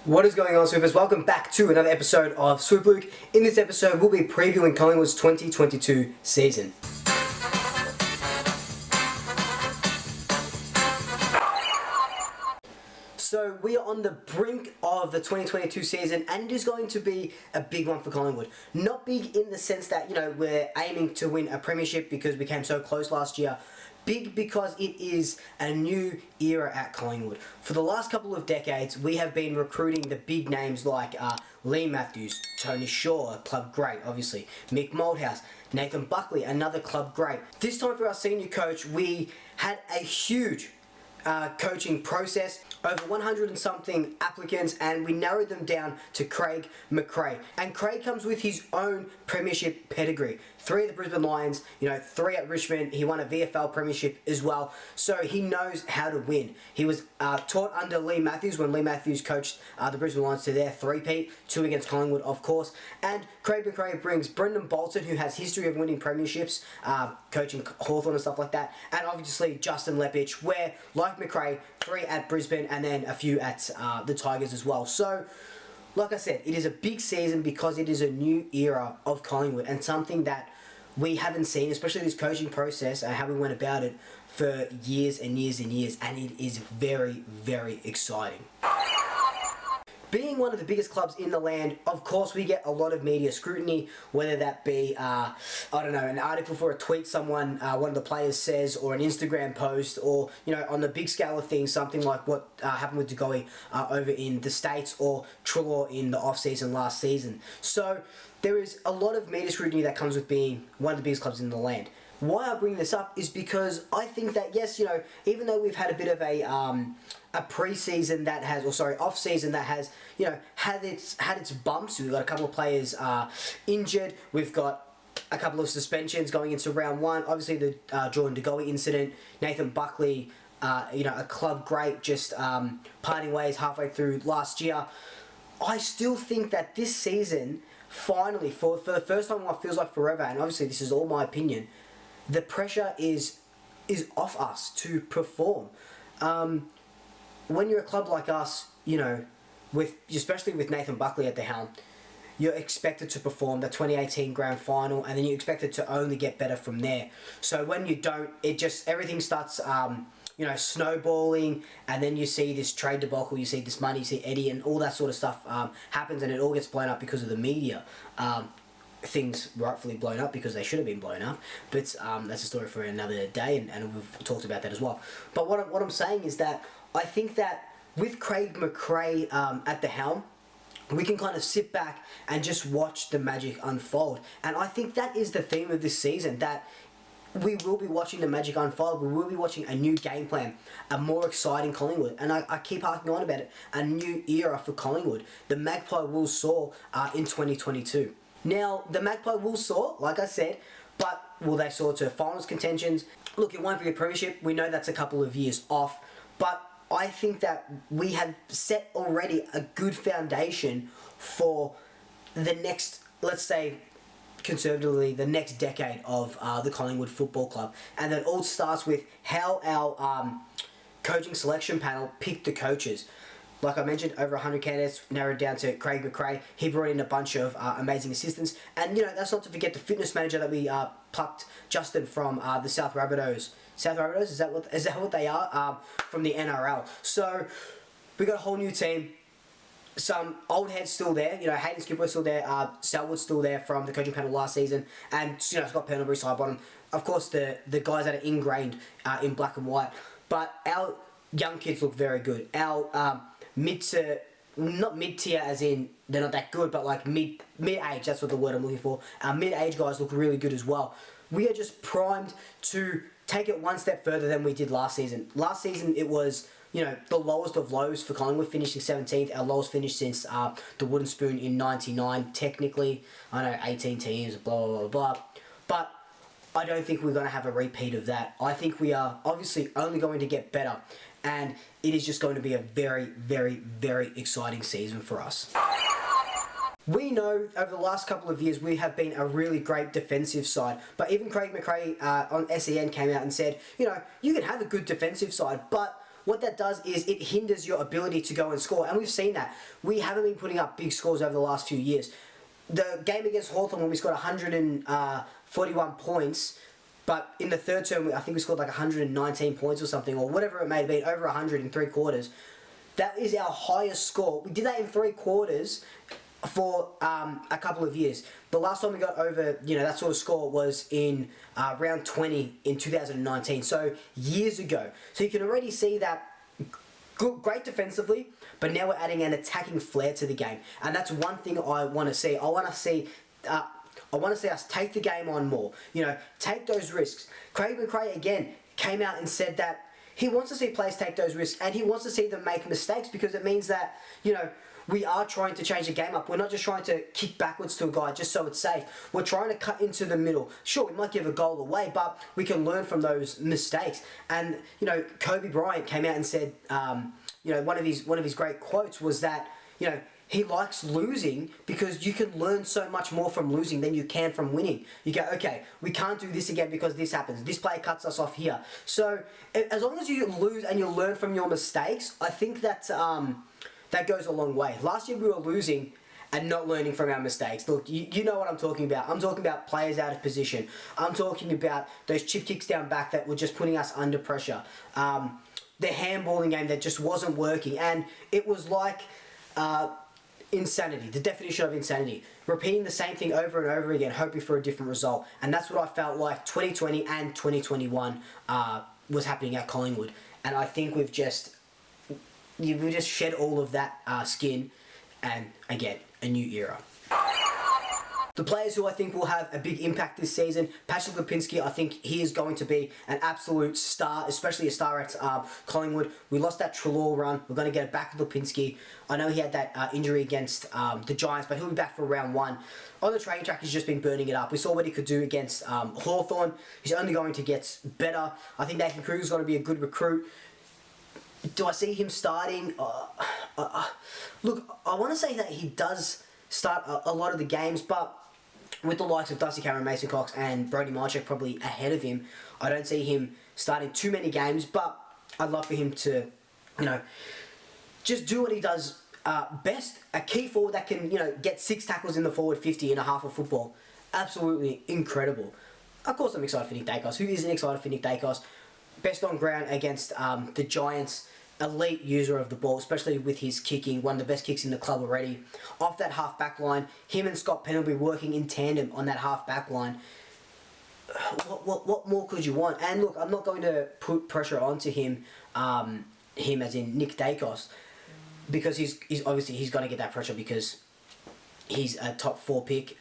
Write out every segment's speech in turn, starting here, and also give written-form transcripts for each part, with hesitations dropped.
What is going on, Swoopers? Welcome back to another episode of Swoop Luke. In this episode, we'll be previewing Collingwood's 2022 season. So we are on the brink of the 2022 season, and it is going to be a big one for Collingwood. Not big in the sense that, we're aiming to win a premiership because we came so close last year. Big because it is a new era at Collingwood. For the last couple of decades, we have been recruiting the big names like Lee Matthews, Tony Shaw, a club great, obviously, Mick Malthouse, Nathan Buckley, another club great. This time for our senior coach, we had a huge coaching process, over 100 and something applicants, and we narrowed them down to Craig McRae. And Craig comes with his own premiership pedigree. 3 at the Brisbane Lions, 3 at Richmond. He won a VFL premiership as well, so he knows how to win. He was taught under Lee Matthews when Lee Matthews coached the Brisbane Lions to their 3-peat, 2 against Collingwood, of course. And Craig McRae brings Brendan Bolton, who has history of winning premierships, coaching Hawthorn and stuff like that, and obviously Justin Lepich, where, like McRae, 3 at Brisbane and then a few at the Tigers as well. So, like I said, it is a big season because it is a new era of Collingwood and something that we haven't seen, especially this coaching process and how we went about it for years and years and years, and it is very, very exciting. Being one of the biggest clubs in the land, of course we get a lot of media scrutiny, whether that be, an article for a tweet someone, one of the players says, or an Instagram post, or, on the big scale of things, something like what happened with DeGoey over in the States, or Trelaw in the off-season last season. So there is a lot of media scrutiny that comes with being one of the biggest clubs in the land. Why I bring this up is because I think that, yes, even though we've had a bit of a pre-season that has, off-season that has, had its bumps. We've got a couple of players injured. We've got a couple of suspensions going into round 1. Obviously, the Jordan DeGoey incident. Nathan Buckley, a club great, just parting ways halfway through last year. I still think that this season, finally, for the first time in what feels like forever, and obviously this is all my opinion, the pressure is off us to perform. When you're a club like us, especially with Nathan Buckley at the helm, you're expected to perform the 2018 grand final, and then you're expected to only get better from there. So when you don't, everything starts, snowballing, and then you see this trade debacle, you see this money, you see Eddie, and all that sort of stuff happens, and it all gets blown up because of the media. Things rightfully blown up because they should have been blown up, but that's a story for another day, and we've talked about that as well. But what I'm saying is that I think that with Craig McRae at the helm, we can kind of sit back and just watch the magic unfold. And I think that is the theme of this season, that we will be watching the magic unfold. We will be watching a new game plan, a more exciting Collingwood. And I keep harking on about it, a new era for Collingwood. The Magpie will soar in 2022. Now, the Magpie will soar, like I said, but will they soar to finals contentions? Look, it won't be a premiership. We know that's a couple of years off, but I think that we have set already a good foundation for the next, let's say, conservatively, the next decade of the Collingwood Football Club. And that all starts with how our coaching selection panel picked the coaches. Like I mentioned, over 100 candidates, narrowed down to Craig McRae. He brought in a bunch of amazing assistants. And, that's not to forget the fitness manager that we plucked, Justin, from the South Rabbitohs. South Rabbitohs, is that what they are? From the NRL. So, we got a whole new team. Some old heads still there. Hayden Skipper's still there. Selwood's still there from the coaching panel last season. And, Scott Pendlebury, Sidebottom. Of course, the guys that are ingrained in black and white. But our young kids look very good. Our not mid-tier as in they're not that good, but like mid-age, that's what the word I'm looking for. Our mid-age guys look really good as well. We are just primed to take it one step further than we did last season. Last season it was, the lowest of lows for Collingwood, finishing 17th, our lowest finish since the Wooden Spoon in 99, technically. I know 18 teams, blah, blah, blah, blah. But I don't think we're going to have a repeat of that. I think we are obviously only going to get better. And it is just going to be a very, very, very exciting season for us. We know over the last couple of years we have been a really great defensive side. But even Craig McRae on SEN came out and said, you can have a good defensive side, but what that does is it hinders your ability to go and score. And we've seen that. We haven't been putting up big scores over the last few years. The game against Hawthorn when we scored 141 points, but in the third term, I think we scored like 119 points or something, or whatever it may have been, over 100 in 3 quarters. That is our highest score. We did that in 3 quarters for a couple of years. The last time we got over, that sort of score was in round 20 in 2019, so years ago. So you can already see that great defensively, but now we're adding an attacking flair to the game, and that's one thing I want to see. I want to see us take the game on more. Take those risks. Craig McRae again came out and said that he wants to see players take those risks, and he wants to see them make mistakes because it means that we are trying to change the game up. We're not just trying to kick backwards to a guy just so it's safe. We're trying to cut into the middle. Sure, we might give a goal away, but we can learn from those mistakes. And Kobe Bryant came out and said, one of his great quotes was that he likes losing because you can learn so much more from losing than you can from winning. You go, okay, we can't do this again because this happens. This player cuts us off here. So as long as you lose and you learn from your mistakes, I think that that goes a long way. Last year we were losing and not learning from our mistakes. Look, you know what I'm talking about. I'm talking about players out of position. I'm talking about those chip kicks down back that were just putting us under pressure. The handballing game that just wasn't working. And it was like insanity, the definition of insanity. Repeating the same thing over and over again, hoping for a different result. And that's what I felt like 2020 and 2021 was happening at Collingwood. And I think we've just shed all of that skin and, again, a new era. The players who I think will have a big impact this season, Patrick Lipinski, I think he is going to be an absolute star, especially a star at Collingwood. We lost that Treloar run. We're going to get it back with Lipinski. I know he had that injury against the Giants, but he'll be back for round 1. On the training track, he's just been burning it up. We saw what he could do against Hawthorn. He's only going to get better. I think Nathan Kruger's going to be a good recruit. Do I see him starting? Look, I want to say that he does start a lot of the games, but with the likes of Dusty Cameron, Mason Cox, and Brody Marchek probably ahead of him, I don't see him starting too many games, but I'd love for him to, just do what he does best. A key forward that can, get 6 tackles in the forward 50 in a half of football. Absolutely incredible. Of course I'm excited for Nick Dacos. Who isn't excited for Nick Dacos? Best on ground against the Giants. Elite user of the ball, especially with his kicking, one of the best kicks in the club already. Off that half back line, him and Scott Penn will be working in tandem on that half back line. What more could you want? And look, I'm not going to put pressure onto him, him as in Nick Dacos, because he's obviously he's going to get that pressure because he's a top 4 pick,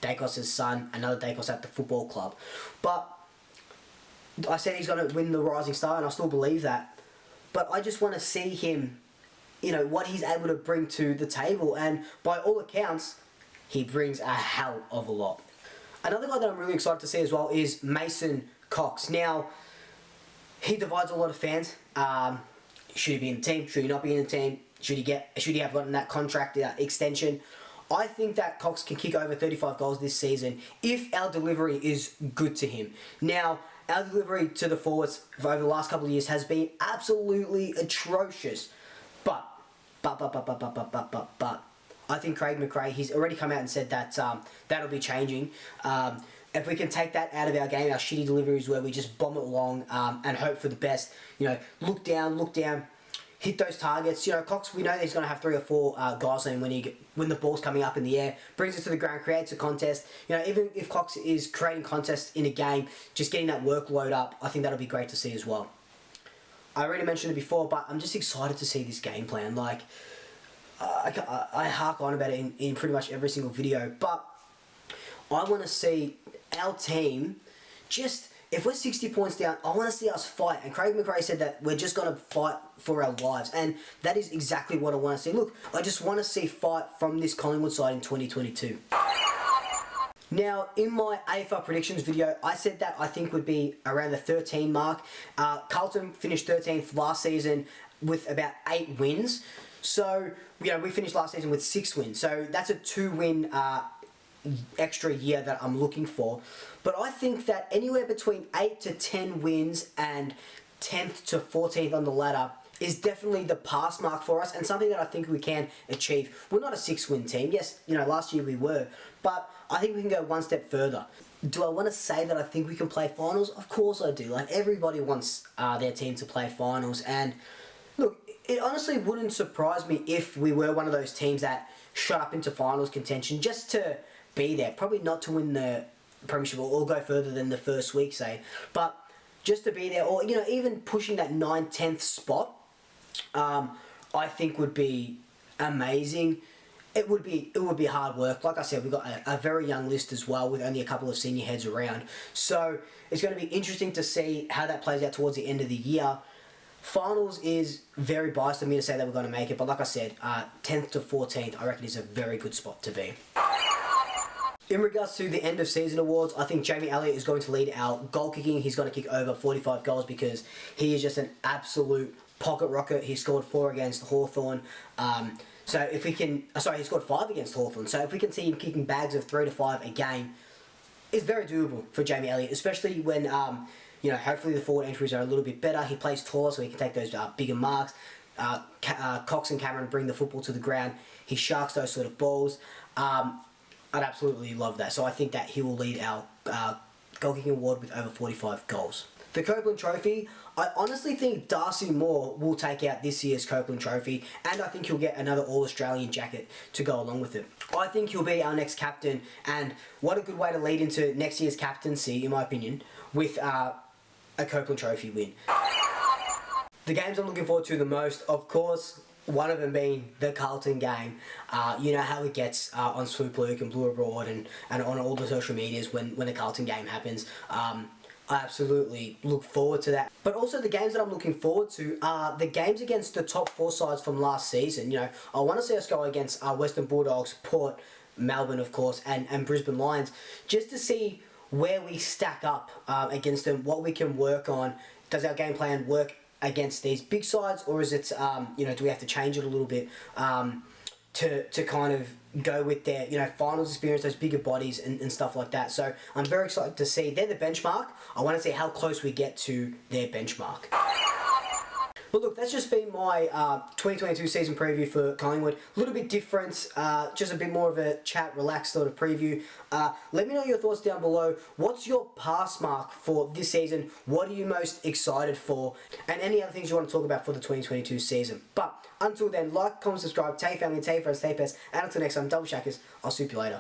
Dacos' son, another Dacos at the football club. But I said he's going to win the Rising Star, and I still believe that. But I just want to see him, what he's able to bring to the table. And by all accounts, he brings a hell of a lot. Another guy that I'm really excited to see as well is Mason Cox. Now, he divides a lot of fans. Should he be in the team? Should he not be in the team? Should he have gotten that contract extension? I think that Cox can kick over 35 goals this season if our delivery is good to him. Now, our delivery to the forwards over the last couple of years has been absolutely atrocious. But, I think Craig McRae, he's already come out and said that that'll be changing. If we can take that out of our game, our shitty deliveries where we just bomb it along and hope for the best, look down, hit those targets. Cox, we know he's going to have 3 or 4 guys on him when the ball's coming up in the air, brings it to the ground, creates a contest. Even if Cox is creating contests in a game, just getting that workload up, I think that'll be great to see as well. I already mentioned it before, but I'm just excited to see this game plan. Like, I hark on about it in pretty much every single video, but I want to see our team just... If we're 60 points down, I want to see us fight. And Craig McRae said that we're just going to fight for our lives. And that is exactly what I want to see. Look, I just want to see fight from this Collingwood side in 2022. Now, in my AFL predictions video, I said that I think would be around the 13 mark. Carlton finished 13th last season with about 8 wins. So, we finished last season with 6 wins. So, that's a 2-win extra year that I'm looking for. But I think that anywhere between 8 to 10 wins and 10th to 14th on the ladder is definitely the pass mark for us, and something that I think we can achieve. We're not a 6-win team. Yes, last year we were, but I think we can go one step further. Do I want to say that I think we can play finals? Of course I do. Like, everybody wants their team to play finals, and look, it honestly wouldn't surprise me if we were one of those teams that shot up into finals contention just to be there. Probably not to win the premiership or go further than the first week, say, but just to be there, or even pushing that 9th, 10th spot, I think would be amazing. It would be hard work. Like I said, we've got a very young list as well, with only a couple of senior heads around. So it's going to be interesting to see how that plays out towards the end of the year. Finals is very biased of me to say that we're going to make it, but like I said, 10th to 14th, I reckon is a very good spot to be. In regards to the end of season awards, I think Jamie Elliott is going to lead our goal kicking. He's going to kick over 45 goals because he is just an absolute pocket rocket. He scored 4 against Hawthorn. So if we can, he scored 5 against Hawthorn. So if we can see him kicking bags of 3 to 5 a game, it's very doable for Jamie Elliott, especially when, hopefully the forward entries are a little bit better. He plays taller, so he can take those bigger marks. Cox and Cameron bring the football to the ground. He sharks those sort of balls. I'd absolutely love that. So I think that he will lead our goal kicking award with over 45 goals. The Copeland Trophy, I honestly think Darcy Moore will take out this year's Copeland Trophy, and I think he'll get another All-Australian jacket to go along with it. I think he'll be our next captain, and what a good way to lead into next year's captaincy, in my opinion, with a Copeland Trophy win. The games I'm looking forward to the most, of course, one of them being the Carlton game. You know how it gets on Swoop Luke and Blue Abroad and on all the social medias when the Carlton game happens. I absolutely look forward to that. But also the games that I'm looking forward to are the games against the top 4 sides from last season. I want to see us go against Western Bulldogs, Port, Melbourne, of course, and Brisbane Lions, just to see where we stack up against them, what we can work on. Does our game plan work against these big sides, or is it, do we have to change it a little bit to kind of go with their, finals experience, those bigger bodies and stuff like that. So I'm very excited to see. They're the benchmark. I want to see how close we get to their benchmark. But look, that's just been my 2022 season preview for Collingwood. A little bit different, just a bit more of a chat, relaxed sort of preview. Let me know your thoughts down below. What's your pass mark for this season? What are you most excited for? And any other things you want to talk about for the 2022 season. But until then, like, comment, subscribe, tell your family, tell your friends, tell your pets. And until next time, double shackers. I'll swoop you later.